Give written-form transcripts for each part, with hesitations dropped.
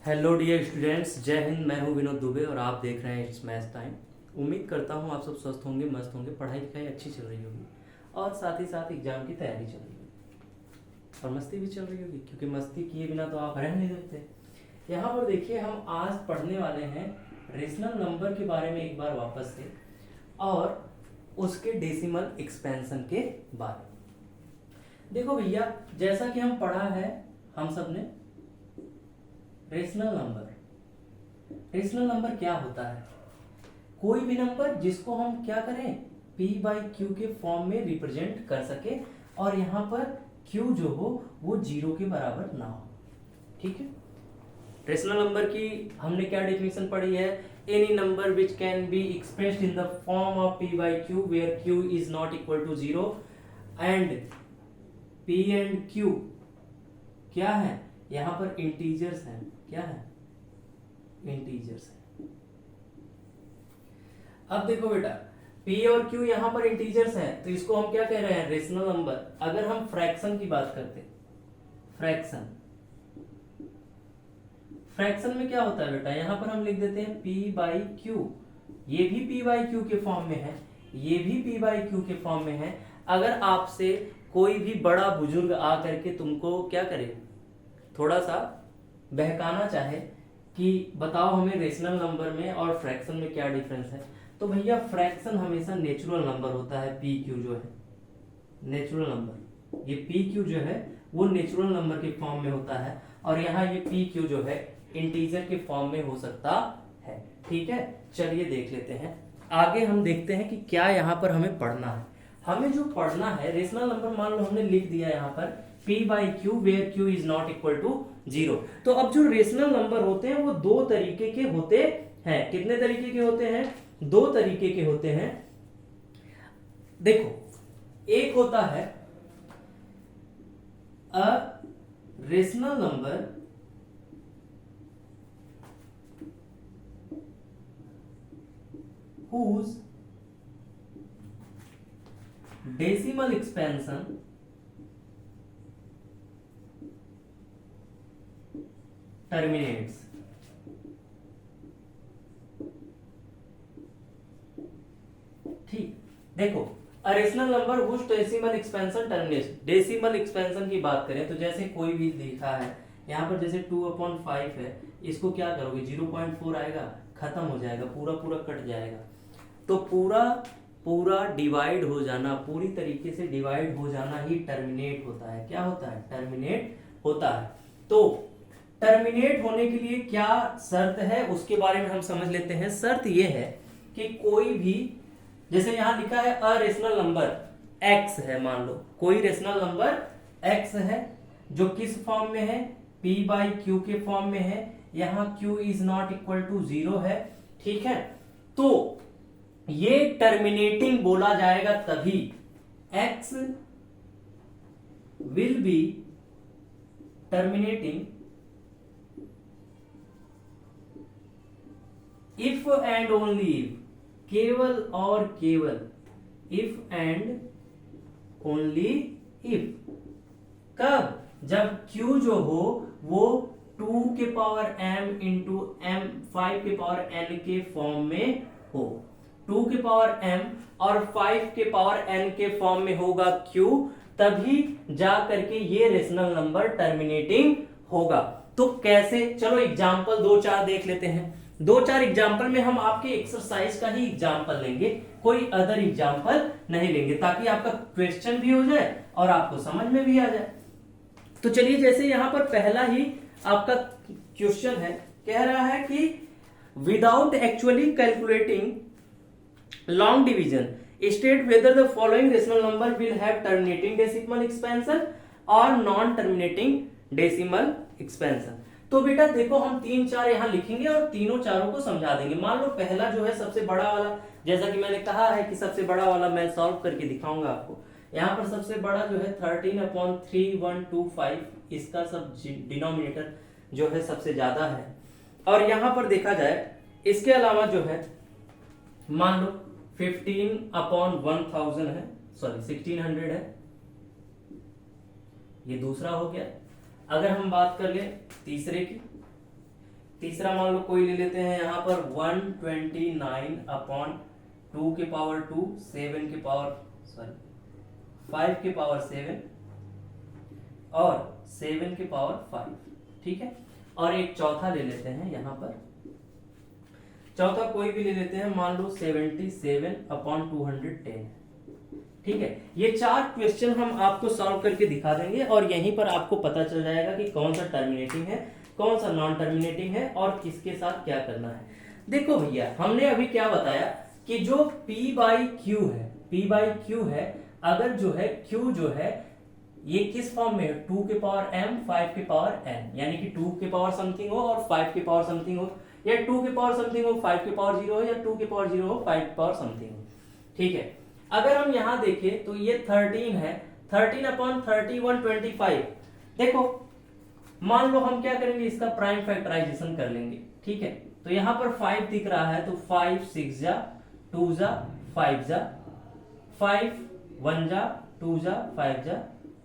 Hello dear students, जय हिंद। मैं हूं विनोद दुबे और आप देख रहे हैं इट्स मैथ टाइम। उम्मीद करता हूं आप सब स्वस्थ होंगे, मस्त होंगे, पढ़ाई लिखाई अच्छी चल रही होगी और साथ ही साथ एग्जाम की तैयारी चल रही होगी और मस्ती भी चल रही होगी, क्योंकि मस्ती किए बिना तो आप रह नहीं सकते। यहाँ पर देखिए, हम आज पढ़ने वाले हैं रेशनल नंबर के बारे में एक बार वापस से, और उसके डेसिमल एक्सपेंशन के बारे में। देखो भैया, जैसा कि हम पढ़ा है हम सब ने, रेशनल नंबर क्या होता है? कोई भी नंबर जिसको हम क्या करें, p बाई क्यू के फॉर्म में रिप्रेजेंट कर सके और यहाँ पर q जो हो वो 0 के बराबर ना हो। ठीक है, रेशनल नंबर की हमने क्या डेफिनेशन पढ़ी है? Any number which can be expressed in the form of p by q where q is not equal to 0 and p and q क्या है? यहाँ पर इंटीजर्स हैं। क्या है? इंटीजर्स है। अब देखो बेटा, p और q यहाँ पर इंटीजर्स हैं, तो इसको हम क्या कह रहे हैं? Rational number. अगर हम फ्रैक्शन की बात करते, फ्रैक्शन में क्या होता है बेटा? यहाँ पर हम लिख देते हैं p बाई क्यू। ये भी p बाई क्यू के फॉर्म में है, ये भी p बाई क्यू के फॉर्म में है। अगर आपसे कोई भी बड़ा बुजुर्ग आकर के तुमको क्या करे, थोड़ा सा बहकाना चाहे कि बताओ हमें रेशनल नंबर में और फ्रैक्शन में क्या डिफरेंस है, तो भैया फ्रैक्शन हमेशा नेचुरल नंबर होता है। पी क्यू जो है नेचुरल नंबर, ये पी क्यू जो है वो नेचुरल नंबर के फॉर्म में होता है, और यहाँ ये पी क्यू जो है इंटीजर के फॉर्म में हो सकता है। ठीक है, चलिए देख लेते हैं आगे। हम देखते हैं कि क्या यहाँ पर हमें पढ़ना है। हमें जो पढ़ना है, रेशनल नंबर मान लो हमने लिख दिया यहाँ पर p by q where q is not equal to 0। तो अब जो रेशनल नंबर होते हैं वो दो तरीके के होते हैं। कितने तरीके के होते हैं? दो तरीके के होते हैं। देखो, एक होता है a rational number whose decimal expansion terminates। ठीक, देखो, rational number whose decimal expansion terminates। Decimal expansion की बात करें तो जैसे कोई भी लिखा है यहाँ पर, जैसे 2/5 है, इसको क्या करोगे? 0.4 आएगा, खत्म हो जाएगा, पूरा पूरा कट जाएगा। तो पूरा पूरा डिवाइड हो जाना, पूरी तरीके से डिवाइड हो जाना ही टर्मिनेट होता है। क्या होता है? टर्मिनेट होता है। तो टर्मिनेट होने के लिए क्या शर्त है उसके बारे में हम समझ लेते हैं। शर्त यह है कि कोई भी, जैसे यहां लिखा है अ रेशनल नंबर x है, मान लो कोई रेशनल नंबर x है जो किस फॉर्म में है? p बाई क्यू के फॉर्म में है। यहां q is not equal to 0 है। ठीक है, तो ये टर्मिनेटिंग बोला जाएगा तभी, x will be terminating if and only if, केवल और केवल इफ एंड ओनली इफ। कब? जब q जो हो वो 2 के पावर m इंटू m 5 के पावर n के फॉर्म में हो। 2 के पावर m और 5 के पावर n के फॉर्म में होगा q, तभी जा करके ये रेशनल नंबर टर्मिनेटिंग होगा। तो कैसे? चलो एग्जांपल 2-4 देख लेते हैं। 2-4 एग्जाम्पल में हम आपके एक्सरसाइज का ही एग्जाम्पल लेंगे, कोई अदर एग्जाम्पल नहीं लेंगे, ताकि आपका क्वेश्चन भी हो जाए और आपको समझ में भी आ जाए। तो चलिए, जैसे यहां पर पहला ही आपका क्वेश्चन है, कह रहा है कि without actually calculating long division state whether the following rational number will have terminating decimal expansion और नॉन टर्मिनेटिंग डेसिमल एक्सपेंशन। तो बेटा देखो, हम 3-4 यहां लिखेंगे और तीनों चारों को समझा देंगे। मान लो पहला जो है सबसे बड़ा वाला, जैसा कि मैंने कहा है कि सबसे बड़ा वाला मैं सॉल्व करके दिखाऊंगा आपको। यहाँ पर सबसे बड़ा जो है 13/3125, इसका सब डिनोमिनेटर जो है सबसे ज्यादा है। और यहां पर देखा जाए, इसके अलावा जो है मान लो 15/1000 है, सॉरी 1600 है, ये दूसरा हो गया। अगर हम बात कर ले तीसरे की, तीसरा मान लो कोई ले लेते हैं यहाँ पर 129 अपॉन 2 के पावर 2, 7 के पावर 5 के पावर 7 और 7 के पावर 5, ठीक है। और एक चौथा ले लेते हैं यहाँ पर, चौथा कोई भी ले लेते हैं, मान लो 77 अपॉन 210, ठीक है। ये 4 क्वेश्चन हम आपको सॉल्व करके दिखा देंगे और यहीं पर आपको पता चल जाएगा कि कौन सा टर्मिनेटिंग है, कौन सा नॉन टर्मिनेटिंग है और किसके साथ क्या करना है। देखो भैया, हमने अभी क्या बताया कि जो P बाई क्यू है, P बाई क्यू है, अगर जो है Q जो है ये किस फॉर्म में है, 2 के पावर m 5 के पावर n, यानी कि 2 के पावर समथिंग हो और 5 के पावर समथिंग हो, या 2 के पावर समथिंग हो 5 के पावर 0 हो, या 2 के पावर 0 हो 5 के पावर समथिंग हो, ठीक है। अगर हम यहां देखें तो ये 13 है, 13 अपॉन 31 25। देखो मान लो हम क्या करेंगे, इसका प्राइम फैक्टराइजेशन कर लेंगे, ठीक है। तो यहां पर 5 दिख रहा है तो 5 6 जा 2 जा 5 जा 5 1 जा 2 जा 5 जा,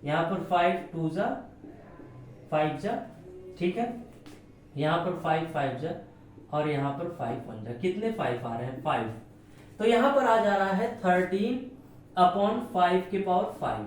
यहाँ पर 5 2 जा 5 जा, ठीक है। यहाँ पर 5 5 जा और यहाँ पर 5 1 जा, कितने 5 आ रहे हैं 5, तो यहाँ पर आ जा रहा है 13 अपॉन 5 के पावर 5।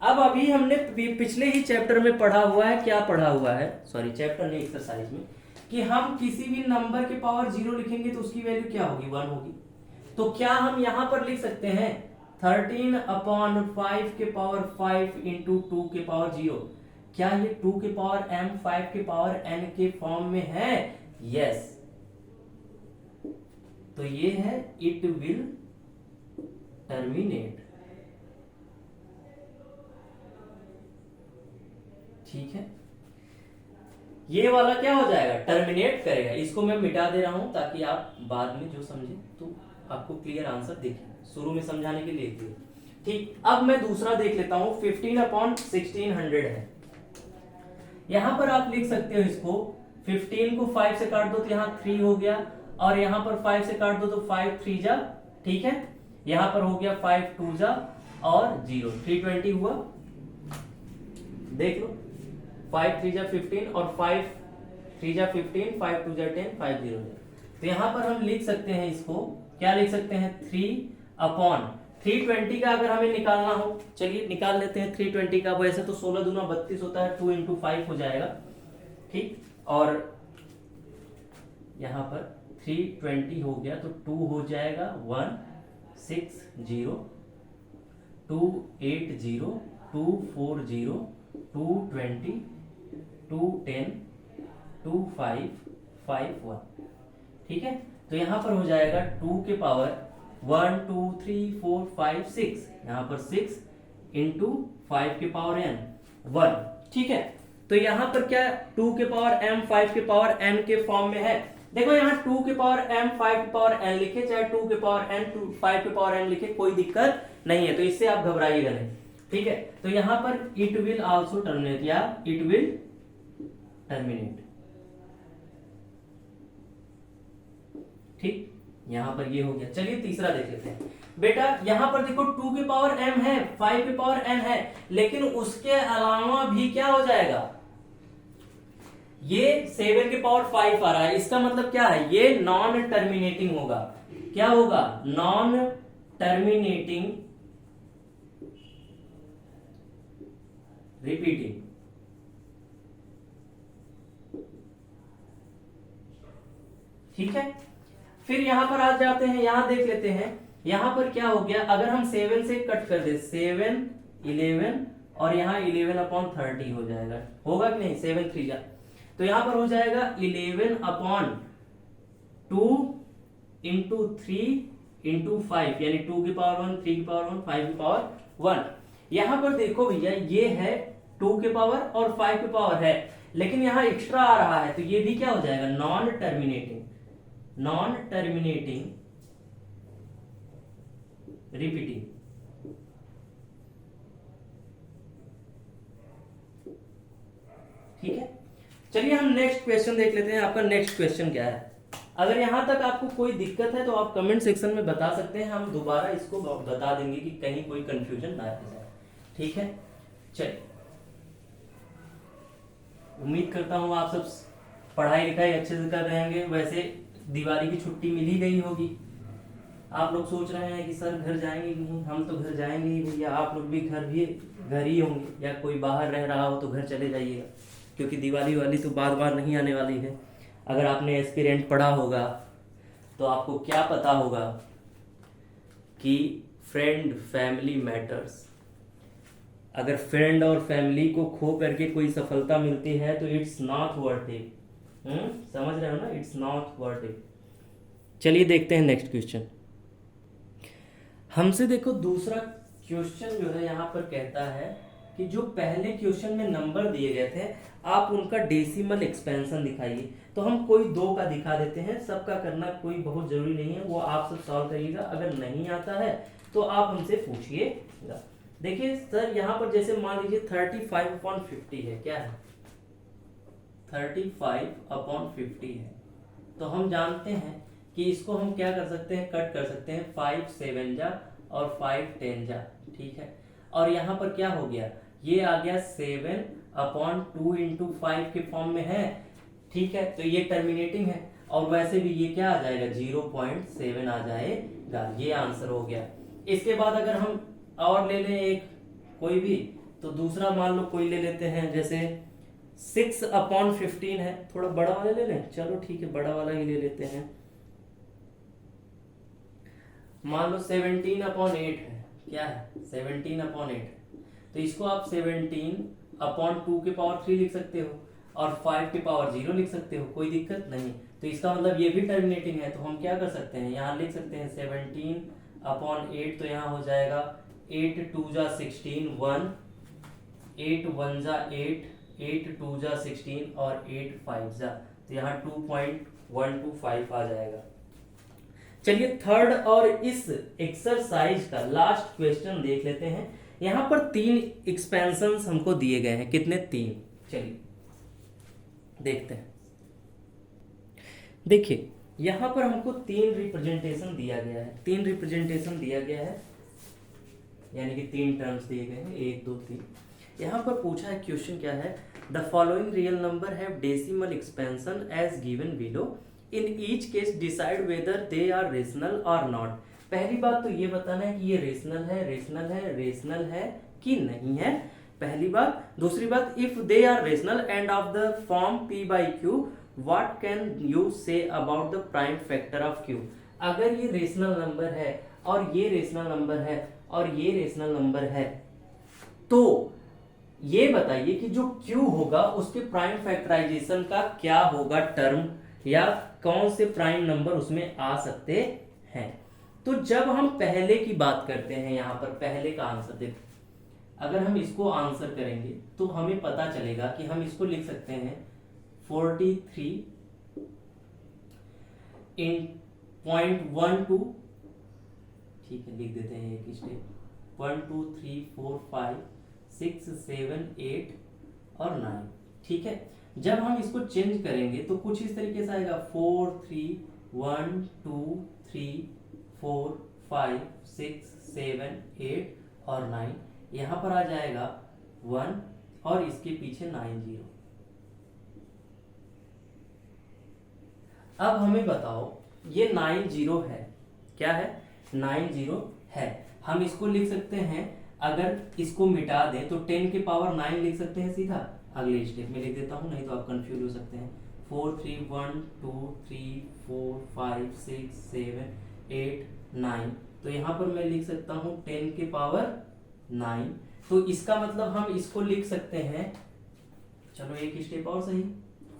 अब अभी हमने पिछले ही चैप्टर में पढ़ा हुआ है, क्या पढ़ा हुआ है, सॉरी चैप्टर नहीं एक्सरसाइज में, कि हम किसी भी नंबर के पावर 0 लिखेंगे तो उसकी वैल्यू क्या होगी 1 होगी। तो क्या हम यहां पर लिख सकते हैं 13 अपॉन 5 के पावर 5 इंटू 2 के पावर 0, क्या ये 2 के पावर m 5 के पावर n के फॉर्म में है? यस। तो ये है इट विल टर्मिनेट, ठीक है। ये वाला क्या हो जाएगा, टर्मिनेट करेगा। इसको मैं मिटा दे रहा हूं ताकि आप बाद में जो समझे तो आपको क्लियर आंसर दिखे, शुरू में समझाने के लिए क्लियर, ठीक। अब मैं दूसरा देख लेता हूं, 15 अपॉन 1600 है। यहां पर आप लिख सकते हो इसको, 15 को 5 से काट दो तो यहां 3 हो गया, और यहां पर 5 से काट दो तो 5 3 जा, ठीक है। यहां पर हो गया 5 2 जा और 0, 320 हुआ। देख लो 5 3 जा 15 और 5 3 जा 15, 5 2 जा 10, 5 0 जा। तो यहां पर हम लिख सकते हैं इसको, क्या लिख सकते हैं 3 अपॉन 320 का अगर हमें निकालना हो, चलिए निकाल लेते हैं 320 का। वैसे तो 16 दूना 32 होता है, 2 इंटू 5 हो जाएगा, ठीक। और यहां पर 320 हो गया तो 2 हो जाएगा 160, 280, 240, 220, 210, 2551, ठीक है। तो यहां पर हो जाएगा 2 के पावर 1 2 3 4 5 6, यहां पर 6 इंटू 5 के पावर n 1, ठीक है। तो यहां पर क्या 2 के पावर m 5 के पावर n के फॉर्म में है। देखो यहाँ 2 के पावर m 5 के पावर n लिखे, चाहे 2 के पावर n 5 के पावर n लिखे, कोई दिक्कत नहीं है, तो इससे आप घबराइएगा नहीं, ठीक है। तो यहां पर इट विल आल्सो टर्मिनेट या इट विल टर्मिनेट, ठीक। यहां पर ये हो गया। चलिए तीसरा देख लेते हैं। बेटा यहां पर देखो 2 के पावर m है, 5 के पावर n है, लेकिन उसके अलावा भी क्या हो जाएगा, ये 7 के पावर 5 आ रहा है। इसका मतलब क्या है, ये नॉन टर्मिनेटिंग होगा। क्या होगा, नॉन टर्मिनेटिंग रिपीटिंग, ठीक है। फिर यहां पर आ जाते हैं, यहां देख लेते हैं, यहां पर क्या हो गया, अगर हम 7 से कट कर दे, 7 11 और यहां 11 अपॉन 30 हो जाएगा, होगा कि नहीं, 7 3 जा, तो यहां पर हो जाएगा 11 अपॉन 2 इंटू 3 इंटू 5, यानी 2 की पावर 1, 3 की पावर 1, 5 की पावर 1। यहां पर देखो भैया ये है 2 के पावर और 5 के पावर है, लेकिन यहां एक्स्ट्रा आ रहा है, तो ये भी क्या हो जाएगा, non terminating, non terminating repeating, ठीक है। चलिए हम नेक्स्ट क्वेश्चन देख लेते हैं। आपका नेक्स्ट क्वेश्चन क्या है। अगर यहां तक आपको कोई दिक्कत है तो आप कमेंट सेक्शन में बता सकते हैं, हम दोबारा इसको बता देंगे कि कहीं कोई कंफ्यूजन ना रह जाए, ठीक है। चलिए उम्मीद करता हूं आप सब पढ़ाई लिखाई अच्छे से कर रहे होंगे। वैसे दिवाली की छुट्टी मिल ही गई होगी। आप लोग सोच रहे हैं कि सर घर जाएंगे कि नहीं, हम तो घर जाएंगे ही भैया। आप लोग भी घर ही होंगे, या कोई बाहर रह रहा हो तो घर चले जाइएगा, क्योंकि दिवाली वाली तो बार बार नहीं आने वाली है। अगर आपने एस्पिरेंट पढ़ा होगा तो आपको क्या पता होगा कि फ्रेंड फैमिली मैटर्स। अगर फ्रेंड और फैमिली को खो करके कोई सफलता मिलती है तो इट्स नॉट वर्थ इट। समझ रहे हो ना, इट्स नॉट वर्थ इट। चलिए देखते हैं नेक्स्ट क्वेश्चन। हमसे देखो दूसरा क्वेश्चन जो है यहाँ पर कहता है कि जो पहले क्वेश्चन में नंबर दिए गए थे आप उनका डेसिमल एक्सपेंशन दिखाइए। तो हम कोई दो का दिखा देते हैं, सबका करना कोई बहुत जरूरी नहीं है, वो आप सब सॉल्व करिएगा। अगर नहीं आता है तो आप हमसे पूछिएगा। देखिए सर यहाँ पर जैसे मान लीजिए 35/50 है, क्या है 35/50 है। तो हम जानते हैं कि इसको हम क्या कर सकते हैं, कट कर सकते हैं 5 7 जा और 5 10 जा, ठीक है। और यहाँ पर क्या हो गया, ये आ गया 7/2 इंटू 5 के फॉर्म में है, ठीक है। तो ये टर्मिनेटिंग है, और वैसे भी ये क्या आ जाएगा 0.7 आ जाएगा। ये आंसर हो गया। इसके बाद अगर हम और ले लें एक कोई भी, तो दूसरा मान लो कोई ले लेते हैं, जैसे 6/15 है। थोड़ा बड़ा वाला ले लें, चलो ठीक है बड़ा वाला ही ले लेते हैं। मान लो 17/8 है, क्या है 17/8। तो इसको आप 17/2 के पावर 3 लिख सकते हो और 5 के पावर 0 लिख सकते हो, कोई दिक्कत नहीं। तो इसका मतलब ये भी टर्मिनेटिंग है। तो हम क्या कर सकते हैं, यहाँ लिख सकते हैं 17/8। तो यहाँ हो जाएगा 8 2 जा 16 1, 8 1 जा 8, 8 2 जा 16 और 8 5 जा, तो यहाँ 2.125 आ जाएगा। चलिए थर्ड और इस एक्सरसाइज का लास्ट क्वेश्चन देख लेते हैं। यहां पर 3 एक्सपेंशंस हमको दिए गए हैं, कितने 3। चलिए देखते हैं। देखिए यहां पर हमको 3 रिप्रेजेंटेशन दिया गया है, 3 रिप्रेजेंटेशन दिया गया है, यानी कि 3 टर्म्स दिए गए हैं 1 2 3। यहां पर पूछा है, क्वेश्चन क्या है, the following real number have decimal expansion as given below, in each case decide whether they are rational और नॉट। पहली बात तो ये बताना है कि ये रेशनल है, रेशनल है, रेशनल है कि नहीं है, पहली बात। दूसरी बात, if they are rational and of the form p by q, what can you say about the prime factor of q। अगर ये रेशनल नंबर है और ये रेशनल नंबर है और ये रेशनल नंबर है, तो ये बताइए कि जो q होगा उसके प्राइम फैक्टराइजेशन का क्या होगा टर्म, या कौन से प्राइम नंबर उसमें आ सकते हैं। तो जब हम पहले की बात करते हैं, यहां पर पहले का आंसर देखो, अगर हम इसको आंसर करेंगे तो हमें पता चलेगा कि हम इसको लिख सकते हैं 43 in 0.12, ठीक है लिख देते हैं एक स्टेप 1 2 3 4 5 6 7 8 और 9, ठीक है। जब हम इसको चेंज करेंगे तो कुछ इस तरीके से आएगा 4 3 1 2 3 4 5 6 7 8 और 9, यहां पर आ जाएगा 1 और इसके पीछे 9 0। अब हमें बताओ ये 9 0 है, क्या है 9 0 है। हम इसको लिख सकते हैं, अगर इसको मिटा दें तो 10 के पावर 9 लिख सकते हैं सीधा। अगले स्टेप में लिख देता हूं, नहीं तो आप कंफ्यूज हो सकते हैं। 4 3 1 2 3 4 5 6 7 8 9, तो यहां पर मैं लिख सकता हूं 10 के पावर 9। तो इसका मतलब हम इसको लिख सकते हैं, चलो एक स्टेप और सही,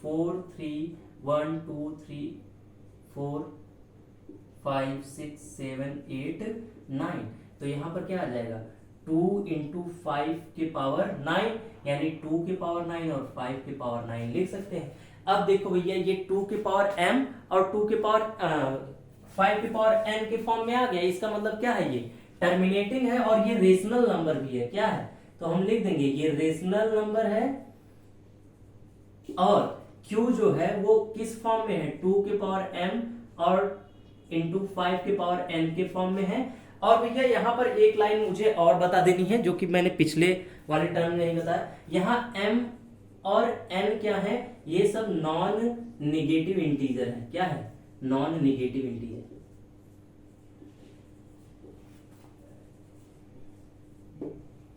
4 3 1 2 3 4 5 6 7 8 9, तो यहां पर क्या आ जाएगा 2 इंटू 5 के पावर 9, यानी 2 के पावर 9 और 5 के पावर 9 लिख सकते हैं। अब देखो भैया ये 2 के पावर m और 2 के पावर 5 के पावर n के फॉर्म में आ गया। इसका मतलब क्या है, ये टर्मिनेटिंग है और ये रेशनल नंबर भी है, क्या है, तो हम लिख देंगे ये रेशनल नंबर है और q जो है वो किस फॉर्म में है, 2 के पावर m और इंटू 5 के पावर n के फॉर्म में है। और भैया यहाँ पर एक लाइन मुझे और बता देनी है जो कि मैंने पिछले वाले टर्म में नहीं बताया। यहाँ m और n क्या है, ये सब नॉन निगेटिव इंटीजर है। क्या है, नॉन निगेटिव इंटीजर।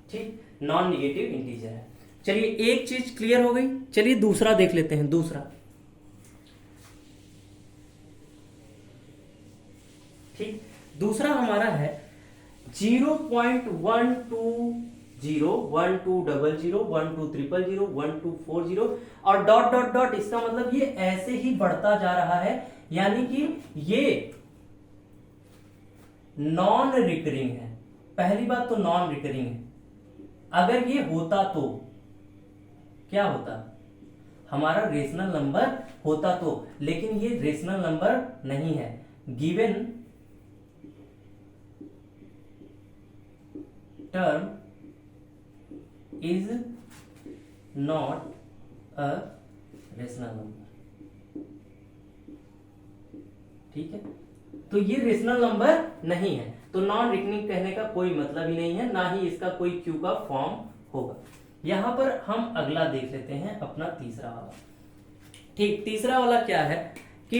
ठीक, नॉन निगेटिव इंटीजर है। चलिए एक चीज क्लियर हो गई। चलिए दूसरा देख लेते हैं। दूसरा, ठीक, दूसरा हमारा है 0.120 1200 1200 1240 और डॉट डॉट डॉट। इसका मतलब ये ऐसे ही बढ़ता जा रहा है, यानी कि ये नॉन रिकरिंग है। पहली बात तो नॉन रिकरिंग है। अगर ये होता तो क्या होता, हमारा रेशनल नंबर होता तो, लेकिन ये रेशनल नंबर नहीं है। Given term is not a rational number. ठीक है, तो ये रेशनल नंबर नहीं है, तो नॉन रिकरिंग कहने का कोई मतलब ही नहीं है, ना ही इसका कोई क्यू का फॉर्म होगा। यहां पर हम अगला देख लेते हैं, अपना तीसरा वाला। ठीक, तीसरा वाला क्या है कि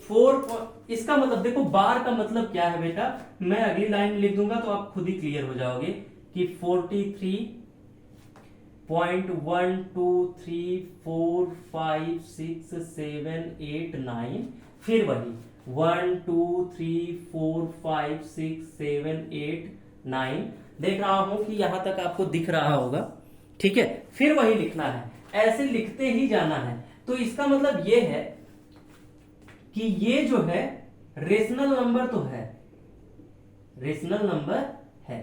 4, इसका मतलब देखो, बार का मतलब क्या है बेटा, मैं अगली लाइन में लिख दूंगा तो आप खुद ही क्लियर हो जाओगे कि 43.123456789, फिर वही 123456789। देख रहा हूं कि यहां तक आपको दिख रहा होगा। ठीक है, फिर वही लिखना है, ऐसे लिखते ही जाना है। तो इसका मतलब ये है कि ये जो है रेशनल नंबर तो है, रेशनल नंबर है।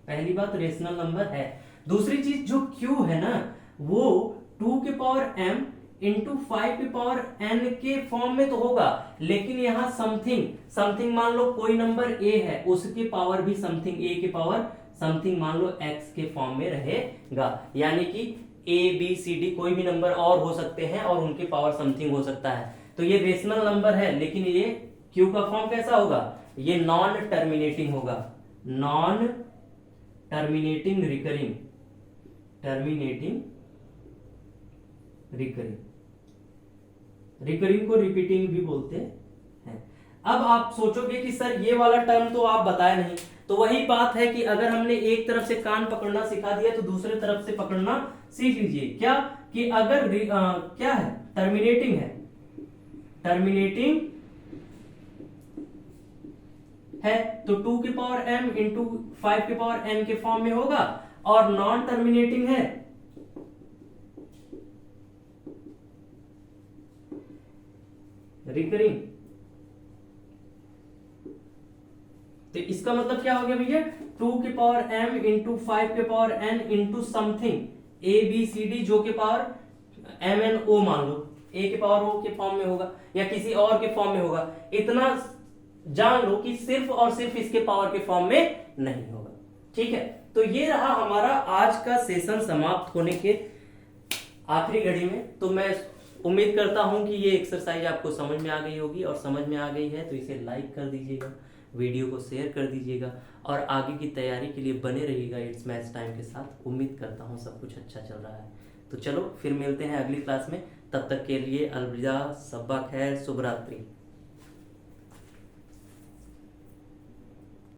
पहली बात रेशनल नंबर है। दूसरी चीज जो Q है ना, वो 2 के पावर m इंटू 5 के पावर n के फॉर्म में तो होगा, लेकिन यहां समथिंग मान लो कोई नंबर a है, उसके पावर भी समथिंग a के पावर समथिंग मान लो x के फॉर्म में रहेगा। यानी कि a b c d कोई भी नंबर और हो सकते हैं और उनके पावर समथिंग हो सकता है। तो ये रेशनल नंबर है, लेकिन ये Q का फॉर्म कैसा होगा, ये नॉन टर्मिनेटिंग होगा, नॉन टर्मिनेटिंग रिकरिंग, रिकरिंग को रिपीटिंग भी बोलते हैं। अब आप सोचोगे कि सर ये वाला टर्म तो आप बताए नहीं, तो वही बात है कि अगर हमने एक तरफ से कान पकड़ना सिखा दिया तो दूसरे तरफ से पकड़ना सीख लीजिए। क्या कि अगर क्या है, टर्मिनेटिंग है, टर्मिनेटिंग है तो 2 के पावर m इंटू 5 के पावर n के फॉर्म में होगा, और नॉन टर्मिनेटिंग है रिकरिंग। तो इसका मतलब क्या हो गया भैया, 2 के पावर m इंटू 5 के power n into something a b c d, जो के पावर m n o मान लो, a के पावर o के फॉर्म में होगा या किसी और के फॉर्म में होगा। इतना जान लो कि सिर्फ और सिर्फ इसके पावर के फॉर्म में नहीं होगा। ठीक है, तो ये रहा हमारा आज का सेशन समाप्त होने के आखिरी घड़ी में। तो मैं उम्मीद करता हूं कि ये एक्सरसाइज आपको समझ में आ गई होगी, और समझ में आ गई है तो इसे लाइक कर दीजिएगा, वीडियो को शेयर कर दीजिएगा, और आगे की तैयारी के लिए बने रहिएगा इट्स मैथ्स टाइम के साथ। उम्मीद करता हूं सब कुछ अच्छा चल रहा है। तो चलो फिर मिलते हैं अगली क्लास में, तब तक के लिए अलविदा, सब्बा खैर, शुभ रात्रि।